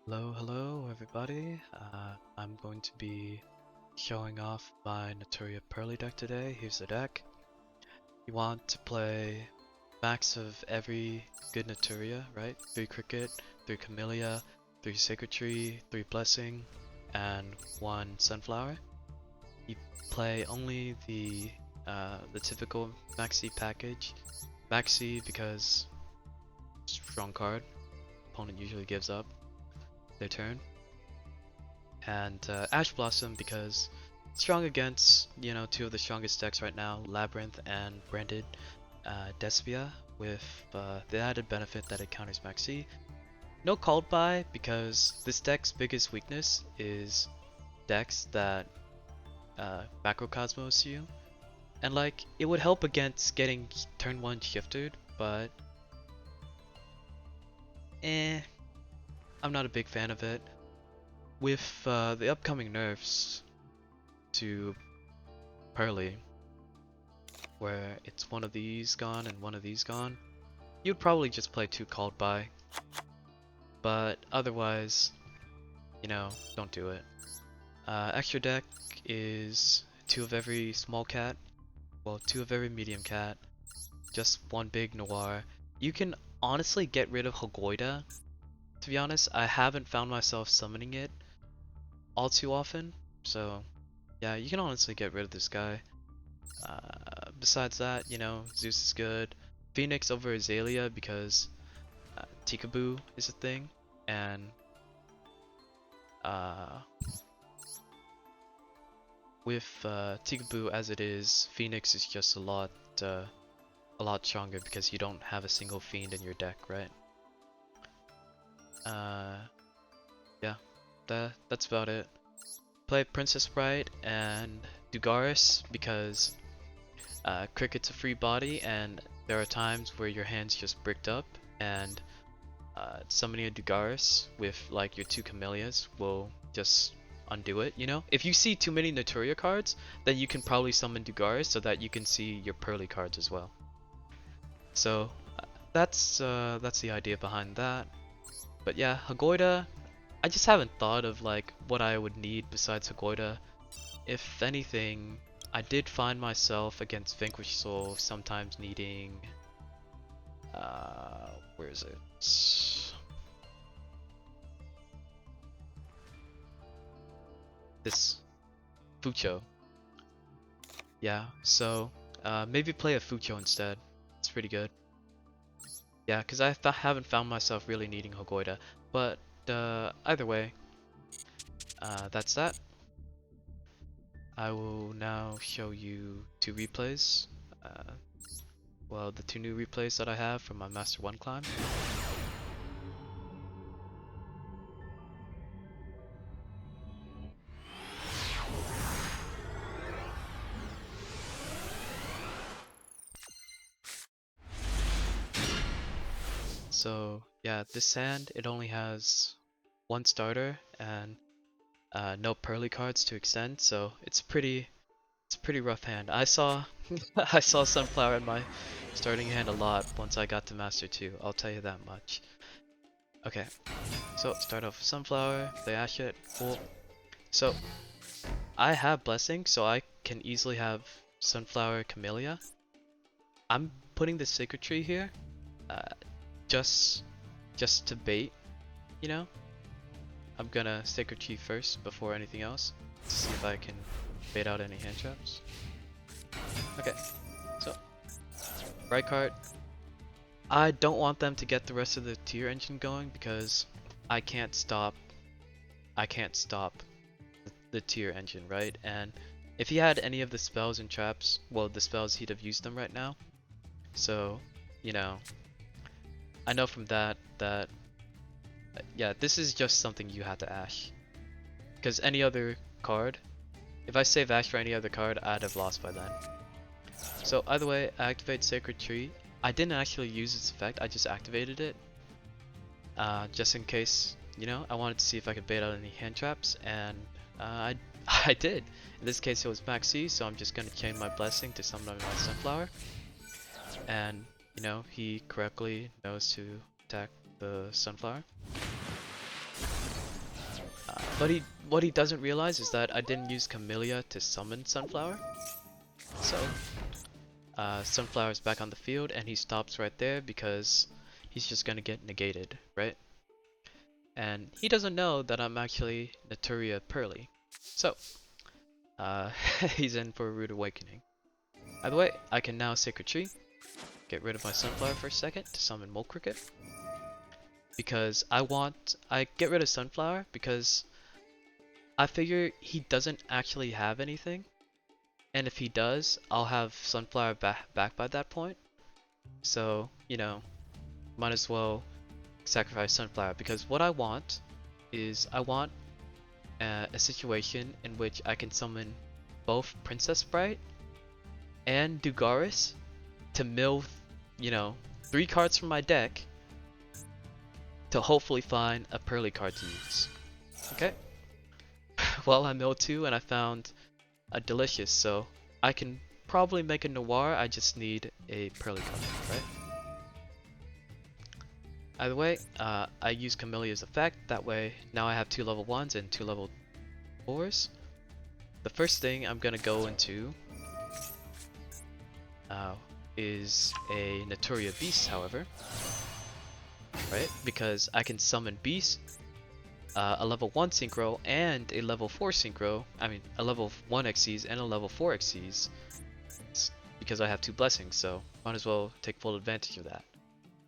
Hello everybody. I'm going to be showing off my Naturia Purrely deck today. Here's the deck. You want to play max of every good Naturia, right? 3 Cricket, 3 Camellia, 3 Sacred Tree, 3 Blessing, and 1 Sunflower. You play only the typical Maxi package. Maxi because strong card. Opponent usually gives up their turn. And Ash Blossom because strong against, two of the strongest decks right now, Labyrinth and Branded Despia, with the added benefit that it counters Maxi. No Called By because this deck's biggest weakness is decks that Macrocosmos you. And like, it would help against getting turn 1 shifted, but I'm not a big fan of it. With the upcoming nerfs to Purrely, where it's one of these gone and one of these gone, you'd probably just play 2 Called By. But otherwise, don't do it. Extra deck is 2 of every small cat, well, 2 of every medium cat, just 1 big noir. You can honestly get rid of Hagoida. To be honest, I haven't found myself summoning it all too often, so yeah, you can honestly get rid of this guy. Besides that, Zeus is good. Phoenix over Azalea because Tikaboo is a thing, and with Tikaboo as it is, Phoenix is just a lot stronger because you don't have a single fiend in your deck, right? Yeah, that's about it. Play Princess Sprite and Dugaris because Cricket's a free body and there are times where your hand's just bricked up, and summoning a Dugaris with like your 2 Camellias will just undo it, If you see too many Naturia cards, then you can probably summon Dugaris so that you can see your Purrely cards as well. So that's the idea behind that. But yeah, Hagoida, I just haven't thought of like what I would need besides Hagoida. If anything, I did find myself against Vanquished Soul sometimes needing where is it? This Fucho. Yeah, so maybe play a Fucho instead. It's pretty good. Yeah, because I haven't found myself really needing Hagoida. But either way, that's that. I will now show you 2 replays. Well, the 2 new replays that I have from my Master 1 climb. So yeah, this hand, it only has 1 starter and no Purrely cards to extend, so it's a pretty rough hand. I saw I saw Sunflower in my starting hand a lot once I got to Master 2, I'll tell you that much. Okay, so start off with Sunflower, play Ashet, cool. So I have Blessing, so I can easily have Sunflower, Camellia. I'm putting the Sacred Tree here, just to bait, I'm gonna Sacred Tree first before anything else to see if I can bait out any hand traps. Okay, so right card. I don't want them to get the rest of the tier engine going because I can't stop the tier engine, right? And if he had any of the spells and traps, well, the spells, he'd have used them right now. So, I know from that yeah, this is just something you have to Ash. Because any other card, if I save Ash for any other card, I'd have lost by then. So either way, I activate Sacred Tree. I didn't actually use its effect, I just activated it. Just in case, I wanted to see if I could bait out any hand traps, and I did. In this case it was Maxi, so I'm just gonna chain my Blessing to summon my Sunflower. And, he correctly knows to attack the Sunflower. But what he doesn't realize is that I didn't use Camellia to summon Sunflower. So, Sunflower's back on the field and he stops right there because he's just gonna get negated, right? And he doesn't know that I'm actually Naturia Purrely. So, he's in for a rude awakening. By the way, I can now Sacred Tree, get rid of my Sunflower for a second to summon Mole Cricket. Because I get rid of Sunflower because I figure he doesn't actually have anything. And if he does, I'll have Sunflower back by that point. So, you know, might as well sacrifice Sunflower because what I want is I want a situation in which I can summon both Princess Sprite and Dugaris to mill, you know, 3 cards from my deck to hopefully find a Pearly card to use. Okay? Well, I milled 2 and I found a Delicious, so I can probably make a Noir, I just need a Pearly card, right? Either way, I use Camellia's effect, that way now I have 2 level 1s and 2 level 4s. The first thing I'm gonna go into is a Naturia Beast, however. Right? Because I can summon Beast, a level 1 Synchro, and a level 4 Synchro. I mean, a level 1 Xyz and a level 4 Xyz. Because I have 2 Blessings, so might as well take full advantage of that.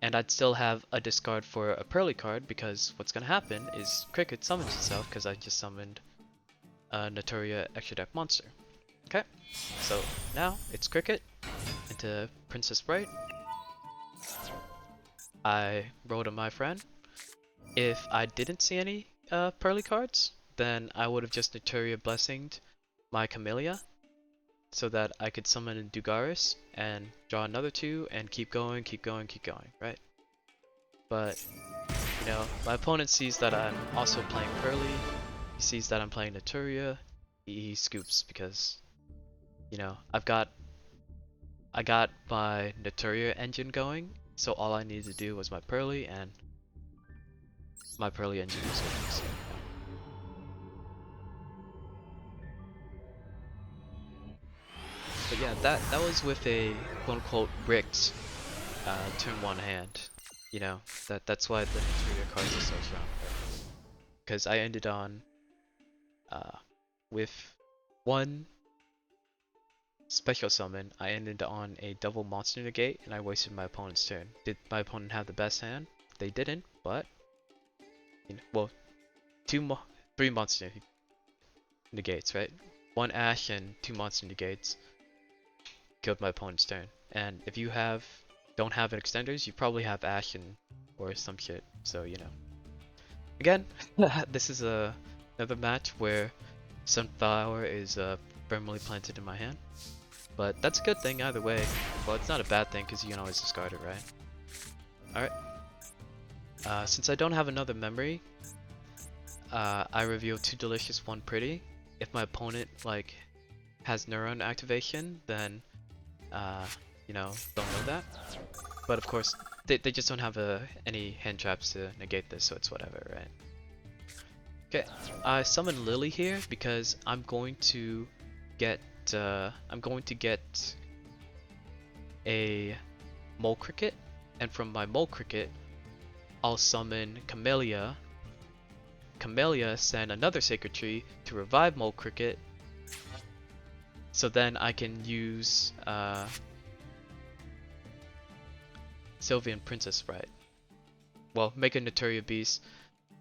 And I'd still have a discard for a Pearly card, because what's gonna happen is Cricket summons itself, because I just summoned a Naturia Extra Deck Monster. Okay, so now it's Cricket into Princess Sprite. I rolled on my friend. If I didn't see any Pearly cards, then I would have just Naturia Blessinged my Camellia so that I could summon in Dugaris and draw another 2 and keep going, right? But, you know, my opponent sees that I'm also playing Pearly, he sees that I'm playing Naturia, he scoops because, you know, I got my Naturia engine going. So all I needed to do was my Pearly, and my Pearly engine was going. So. But yeah, that was with a quote-unquote bricked turn 1 hand. You know, that's why the Naturia cards are so strong. Because I ended on with 1 special summon, I ended on a double monster negate and I wasted my opponent's turn. Did my opponent have the best hand? They didn't, but you know, well, 3 monster negates, right? 1 Ash and 2 monster negates killed my opponent's turn. And if you don't have extenders, you probably have Ash and or some shit. So you know. Again, this is another match where Sunflower is firmly planted in my hand. But that's a good thing either way. Well, it's not a bad thing because you can always discard it, right? Alright. Since I don't have another memory, I reveal 2 Delicious, 1 Pretty. If my opponent like has Neuron activation, then you know, don't know that. But of course, they just don't have any hand traps to negate this, so it's whatever, right? Okay, I summon Lily here because I'm going to get a Mole Cricket, and from my Mole Cricket, I'll summon Camellia. Camellia send another Sacred Tree to revive Mole Cricket, so then I can use Sylveon Princess Sprite. Well, make a Naturia Beast,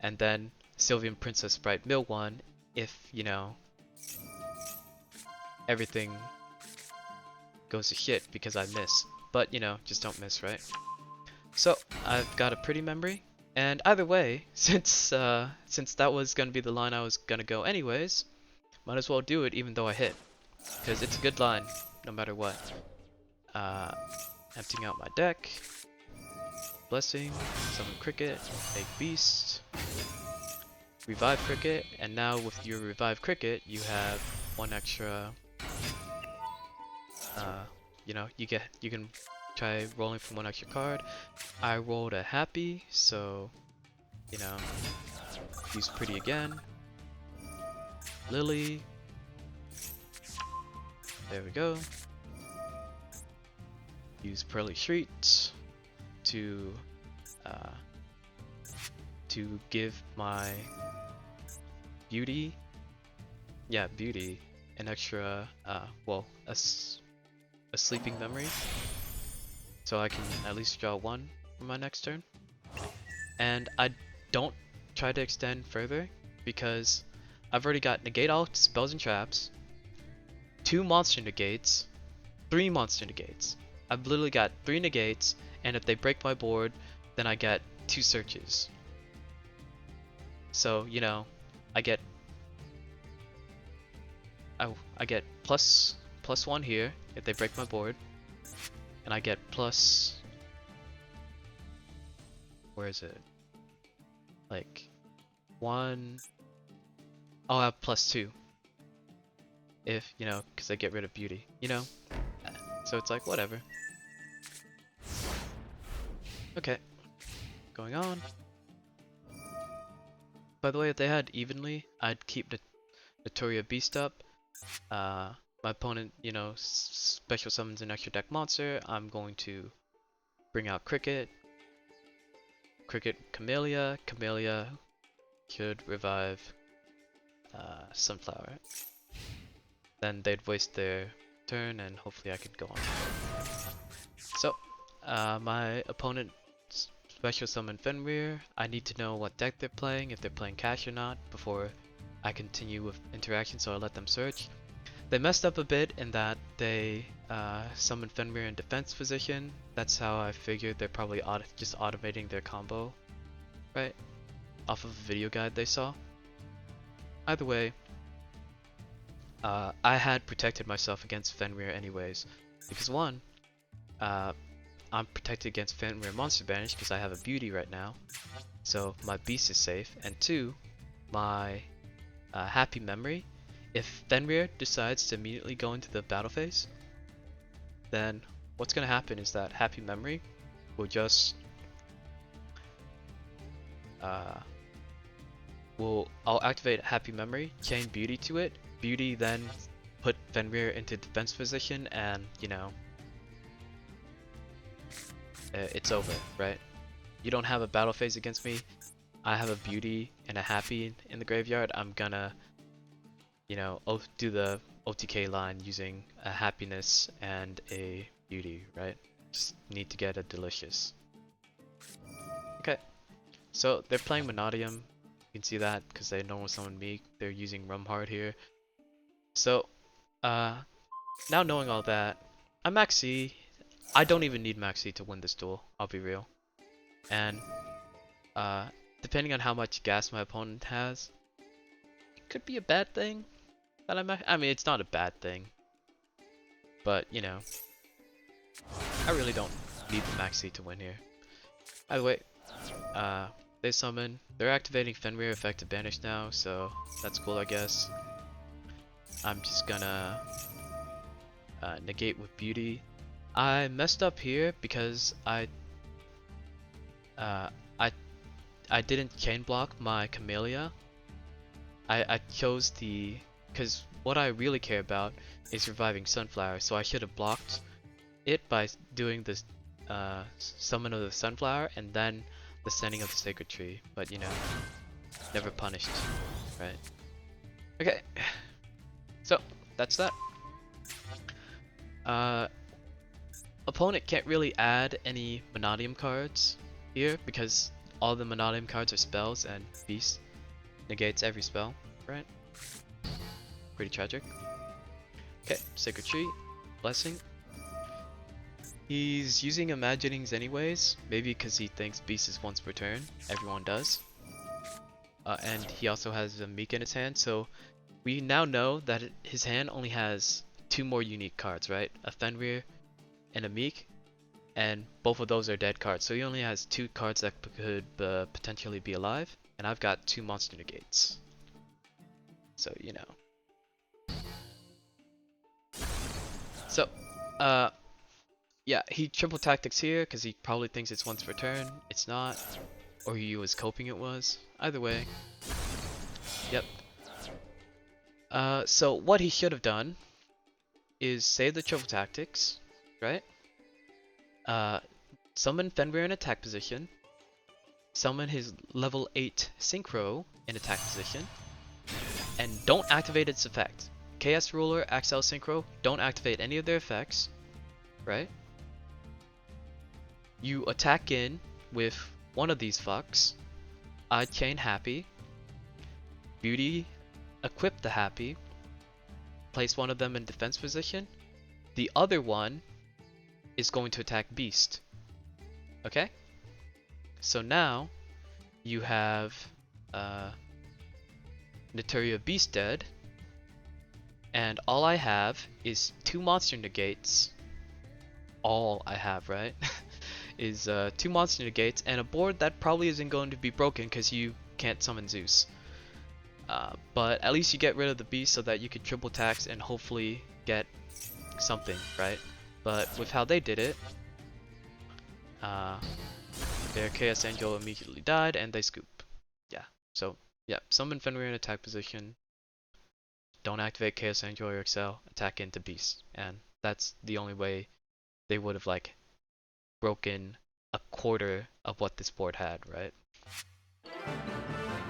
and then Sylveon Princess Sprite mill 1 if, you know, everything goes to shit because I miss. But, you know, just don't miss, right? So, I've got a pretty memory. And either way, since that was gonna be the line I was gonna go anyways, might as well do it even though I hit. Because it's a good line, no matter what. Emptying out my deck. Blessing, summon Cricket, make Beast. Revive Cricket, and now with your Revive Cricket, you have 1 extra. You know, you can try rolling from 1 extra card. I rolled a Happy, so you know, use Pretty again. Lily. There we go. Use Pearly Street to give my Beauty, Beauty, an extra, well, a sleeping memory, so I can at least draw one for my next turn. And I don't try to extend further because I've already got negate all spells and traps, 2 monster negates, 3 monster negates. I've literally got 3 negates, and if they break my board, then I get 2 searches. So, you know, I get plus 1 here if they break my board, and I get plus, where is it? Like 1. I'll have plus 2 if, you know, because I get rid of Beauty, you know. So it's like whatever. Okay, going on. By the way, if they had evenly, I'd keep the Naturia Beast up. My opponent, you know, special summons an extra deck monster. I'm going to bring out Cricket. Camellia. Camellia should revive Sunflower. Then they'd waste their turn, and hopefully I could go on. So, my opponent special summon Fenrir. I need to know what deck they're playing, if they're playing Cash or not, before I continue with interaction, so I let them search. They messed up a bit in that they summoned Fenrir in defense position. That's how I figured they're probably just automating their combo, right? Off of a video guide they saw. Either way, I had protected myself against Fenrir anyways, because 1, I'm protected against Fenrir Monster Banish because I have a Beauty right now, so my Beast is safe, and 2, my Happy Memory. If Fenrir decides to immediately go into the battle phase, then what's going to happen is that Happy Memory will just I'll activate Happy Memory, chain Beauty to it. Beauty then put Fenrir into defense position, and you know, it's over, right? You don't have a battle phase against me. I have a Beauty and a Happy in the graveyard. I'm gonna, you know, do the OTK line using a Happiness and a Beauty, right? Just need to get a Delicious. Okay, so they're playing Mannadium. You can see that because they normal summon me. They're using Rumhard here. So, now knowing all that, I'm Max C. I don't even need Max C to win this duel, I'll be real. And, depending on how much gas my opponent has, it could be a bad thing that I mean, it's not a bad thing. But, you know, I really don't need the Max C to win here. By the way, they summon. They're activating Fenrir effective banish now, so that's cool, I guess. I'm just gonna negate with Beauty. I messed up here because I didn't chain block my Camellia. I chose because what I really care about is reviving Sunflower, so I should have blocked it by doing this summon of the Sunflower and then the sending of the Sacred Tree, but you know, never punished, right? Okay, so that's that. Opponent can't really add any Mannadium cards here because all the Mannadium cards are spells and Beast negates every spell, right? Pretty tragic. Okay, Sacred Tree, Blessing. He's using Imaginings anyways, maybe because he thinks Beast is once per turn. Everyone does. And he also has a Meek in his hand, so we now know that his hand only has 2 more unique cards, right? A Fenrir and a Meek, and both of those are dead cards, so he only has 2 cards that could potentially be alive, and I've got 2 monster negates. So, you know. So, yeah, he triple tactics here because he probably thinks it's once per turn. It's not, or he was hoping it was. Either way, yep. So what he should have done is save the triple tactics, right? Uh, summon Fenrir in attack position, summon his level 8 Synchro in attack position, and don't activate its effect. KS Ruler, Axel Synchro, don't activate any of their effects, right? You attack in with one of these fucks, I chain Happy, Beauty, equip the Happy, place one of them in defense position, the other one is going to attack Beast. Okay? So now you have Naturia Beast dead, and all I have is 2 monster negates. All I have, right? is 2 monster negates and a board that probably isn't going to be broken because you can't summon Zeus. But at least you get rid of the beast so that you could triple tax and hopefully get something, right? But with how they did it, their Chaos Angel immediately died and they scoop. Yeah, so yeah, summon Fenrir in attack position, don't activate Chaos Angel or Excel, attack into beast, and that's the only way they would have like broken a quarter of what this board had, right?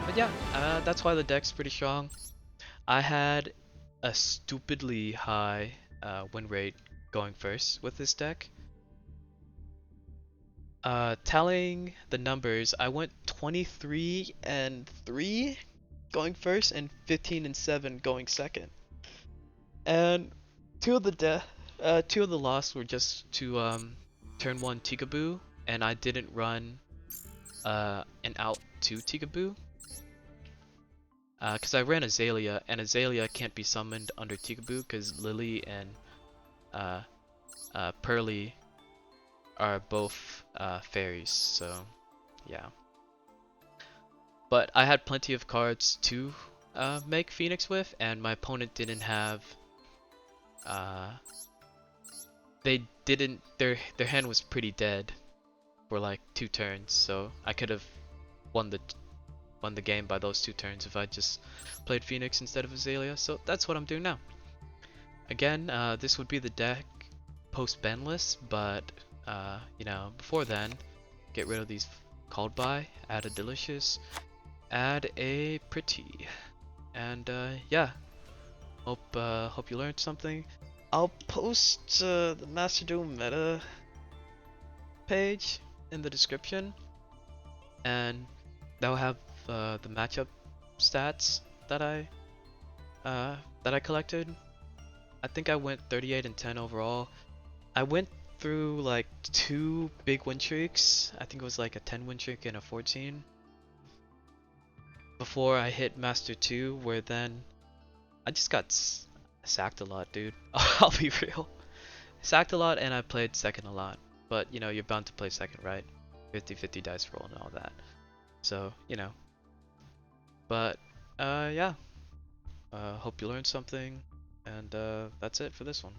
But yeah, that's why the deck's pretty strong. I had a stupidly high win rate going first with this deck. Tallying the numbers, I went 23 and 3 going first and 15 and 7 going second. And two of the loss were just to turn 1 Tikaboo, and I didn't run an out 2 Tikaboo. Because I ran Azalea, and Azalea can't be summoned under Tikaboo because Lily and Purrely are both fairies, so yeah. But I had plenty of cards to make Phoenix with, and my opponent didn't have. They didn't. Their hand was pretty dead for like 2 turns, so I could have won the game by those 2 turns if I just played Phoenix instead of Azalea. So that's what I'm doing now. Again, this would be the deck post ban list, but you know, before then, get rid of these called by, add a delicious, add a pretty, and yeah, hope you learned something. I'll post the Master Duel meta page in the description, and that'll have the matchup stats that I collected. I think I went 38 and 10 overall. I went through like 2 big win streaks. I think it was like a 10 win streak and a 14 before I hit Master 2, where then I just got sacked a lot, dude. I'll be real. Sacked a lot and I played second a lot. But you know, you're bound to play second, right? 50-50 dice roll and all that. So, you know. But yeah. Hope you learned something, and that's it for this one.